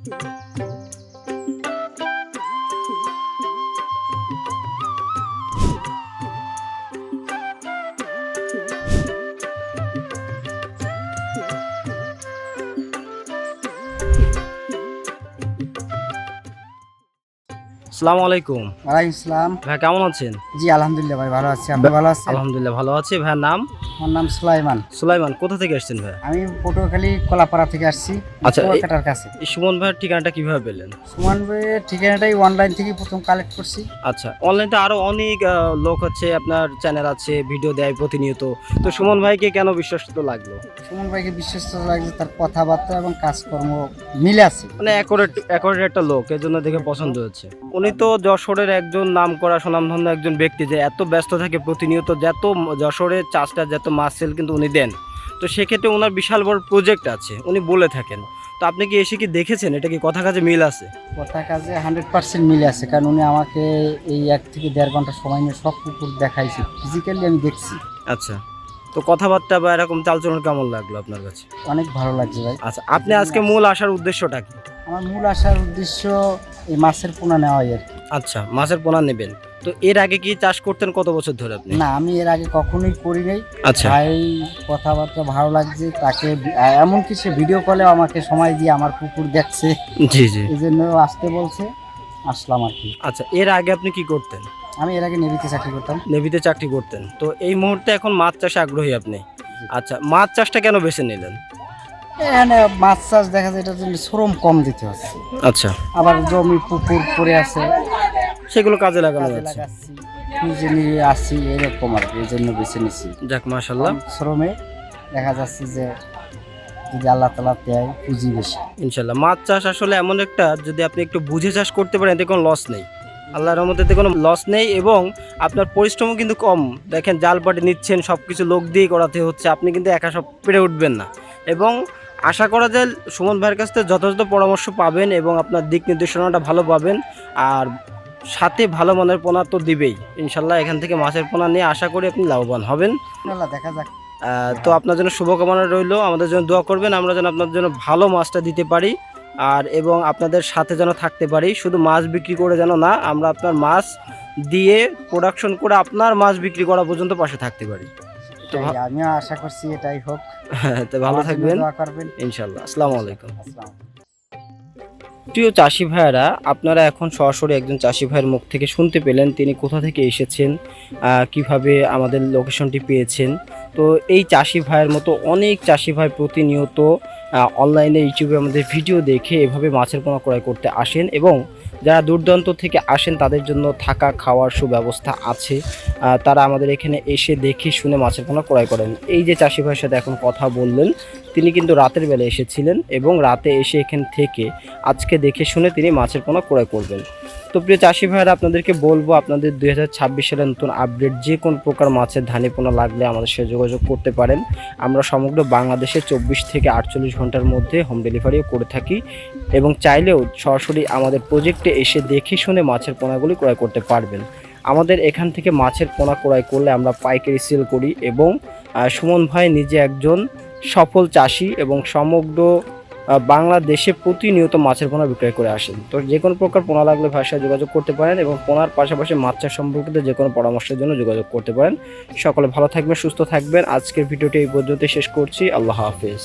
আসসালামু আলাইকুম। ওয়ালাইকুম আসসালাম। ভাই কেমন আছেন? জি আলহামদুলিল্লাহ ভাই ভালো আছি। আপনি ভালো আছেন? আলহামদুলিল্লাহ ভালো আছি। ভাইয়ের নাম? আমার নাম সুলাইমান। সুলাইমান। কোথা থেকে এসেছেন ভাই? আমি পটুয়াখালী কলাপাড়া থেকে আসছি, আচ্ছা, কুয়াকাটার কাছে। এই সুমন ভাইয়ের ঠিকানাটা কিভাবে পেলেন? সুমন ভাইয়ের ঠিকানাটাই অনলাইন থেকে প্রথম কালেক্ট করছি। আচ্ছা, অনলাইনে আরো অনেক লোক হচ্ছে আপনার চ্যানেল আছে, ভিডিও দেয় প্রতিনিয়ত। তো সুমন ভাইকে কেন বিশ্বস্ত লাগলো? সুমন ভাইকে বিশ্বস্ত লাগছে, তার কথাবার্তা এবং কাজকর্ম মিলে আছে। মানে অ্যাকোরেট একটা লোক, এর জন্য দেখে পছন্দ হচ্ছে। উনি তো যশোরের একজন নামকরা সুনামধন্য একজন ব্যক্তি, যে এত ব্যস্ত থাকে প্রতিনিয়ত, যত যশোরের চাষটা যত মাছ সেল কিন্তু উনি দেন। তো সেক্ষেত্রে ওনার বিশাল বড় প্রজেক্ট আছে, উনি বলে থাকেন। তো আপনি কি এসে কি দেখেছেন এটা কি কথা কাজে মিল আছে? কথা কাজে 100% মিলে আছে, কারণ উনি আমাকে এই 1 থেকে 1.5 ঘন্টা সময় নিয়ে সব পুকুর দেখাইছে, ফিজিক্যালি আমি দেখছি। আচ্ছা, তো কথাবার্তা বা এরকম চালচলন কেমন লাগলো আপনার কাছে? অনেক ভালো লাগছে ভাই। আচ্ছা, আপনি আজকে মূল আসার উদ্দেশ্যটা কি? আমার মূল আসার উদ্দেশ্য এই মাছের পোনা নেওয়াই আর কি। আচ্ছা, মাছের পোনা নেবেন। তো এর আগে কি চাষ করতেন কত বছর ধরে আপনি? না, আমি এর আগে কখনোই করি নাই। আচ্ছা। ভাই কথাবার্তা ভালো লাগছে, তাকে এমন কিছু ভিডিও কলে আমাকে সময় দিয়ে আমার পুকুর দেখছে, জি জি। এই জন্য আসতে বলছে, আসলাম আর কি। আচ্ছা, এর আগে আপনি কি করতেন? আমি এর আগে নেভিতে চাকরি করতাম। নেভিতে চাকরি করতেন, তো এই মুহূর্তে এখন মাছ চাষে আগ্রহী আপনি। আচ্ছা, মাছ চাষটা কেন বেছে নিলেন? এখানে মাছ চাষ দেখা যায়, এটার জন্য শ্রম কম দিতে হচ্ছে, আচ্ছা, আবার জমি পুকুর পড়ে আছে, সেগুলো কাজে লাগানো কাজে যাচ্ছে। লাগাচ্ছি, নিজে নিয়ে আসি, এরকম আর কি, এই জন্য বেছে নিছি। যাক, মাশাআল্লাহ। কম শ্রমে দেখা যাচ্ছে যে যদি আল্লাহ তাআলা দেয় পুঁজি বেশি। ইনশাআল্লাহ মাছ চাষ আসলে এমন একটা, যদি আপনি একটু বুঝে চাষ করতে পারেন এতে কোনো লস নেই। আল্লাহর রহমতে এতে কোনো লস নেই, এবং আপনার পরিশ্রমও কিন্তু কম। দেখেন, জাল পাটি নিচ্ছেন, সব কিছু লোক দিয়ে করাতে হচ্ছে, আপনি কিন্তু একা সব পেরে উঠবেন না। এবং আশা করা যায় সুমন ভাইয়ের কাছ থেকে যথাযথ পরামর্শ পাবেন এবং আপনার দিক নির্দেশনাটা ভালো পাবেন। আর সাথে ভালো মানের পোনা তো দিবেই ইনশাল্লাহ। এখান থেকে মাছের পোনা নিয়ে আশা করি আপনি লাভবান হবেন। আল্লাহ দেখা যাক। তো আপনার জন্য শুভকামনা রইলো, আমাদের জন্য দোয়া করবেন, আমরা যেন আপনার জন্য ভালো মাছটা দিতে পারি, আর এবং আপনাদের সাথে যেন থাকতে পারি। শুধু মাছ বিক্রি করে যেন না, আমরা আপনার মাছ দিয়ে প্রোডাকশন করে আপনার মাছ বিক্রি করা পর্যন্ত পাশে থাকতে পারি। তো আমিও আশা করছি এটাই হোক। তো ভালো থাকবেন দোয়া করবেন ইনশাল্লাহ। আসসালামু আলাইকুম। আসসালাম। প্রিয় চাষি ভাইয়েরা, আপনারা এখন সরাসরি একজন চাষি ভাইয়ের মুখ থেকে শুনতে পেলেন তিনি কোথা থেকে এসেছেন, কিভাবে আমাদের লোকেশনটি পেয়েছেন। তো এই চাষি ভাইয়ের মতো অনেক চাষি ভাই প্রতিনিয়ত অনলাইনে ইউটিউবে আমাদের ভিডিও দেখে এভাবে মাছের পোনা ক্রয় করতে আসেন, এবং যারা দূরদূরান্ত থেকে আসেন তাদের জন্য থাকা খাওয়ার সুব্যবস্থা আছে। তারা আমাদের এখানে এসে দেখে শুনে মাছের পোনা ক্রয় করেন। এই যে চাষি ভাইয়ের সাথে এখন কথা বললেন, তিনি কিন্তু রাতের বেলা এসেছিলেন এবং রাতে এসে এখান থেকে আজকে দেখে শুনে তিনি মাছের পোনা ক্রয় করবেন। তো প্রিয় চাষি ভাইয়েরা, আপনাদেরকে বলবো, আপনাদের 2026 সালের নতুন আপডেট যে কোনো প্রকার মাছের ধানি পোনা লাগলে আমাদের সাথে যোগাযোগ করতে পারেন। আমরা সমগ্র বাংলাদেশে 24 থেকে 48 ঘন্টার মধ্যে হোম ডেলিভারিও করে থাকি, এবং চাইলেও সরাসরি আমাদের প্রজেক্টে এসে দেখে শুনে মাছের পোনাগুলি ক্রয় করতে পারবেন। আমাদের এখান থেকে মাছের পোনা ক্রয় করলে আমরা পাইকারি সেল করি, এবং সুমন ভাই নিজে একজন সফল চাষি এবং সমগ্র বাংলাদেশে প্রতিনিয়ত মাছের পোনা বিক্রয় করে আসেন। তো যে কোনো প্রকার পোনা লাগলে ভাইয়ের সাথে যোগাযোগ করতে পারেন, এবং পোনার পাশাপাশি মাছ চাষ সম্পর্কিত যে কোনো পরামর্শের জন্য যোগাযোগ করতে পারেন। সকলে ভালো থাকবেন, সুস্থ থাকবেন। আজকের ভিডিওটি এই পর্যন্ত শেষ করছি। আল্লাহ হাফেজ।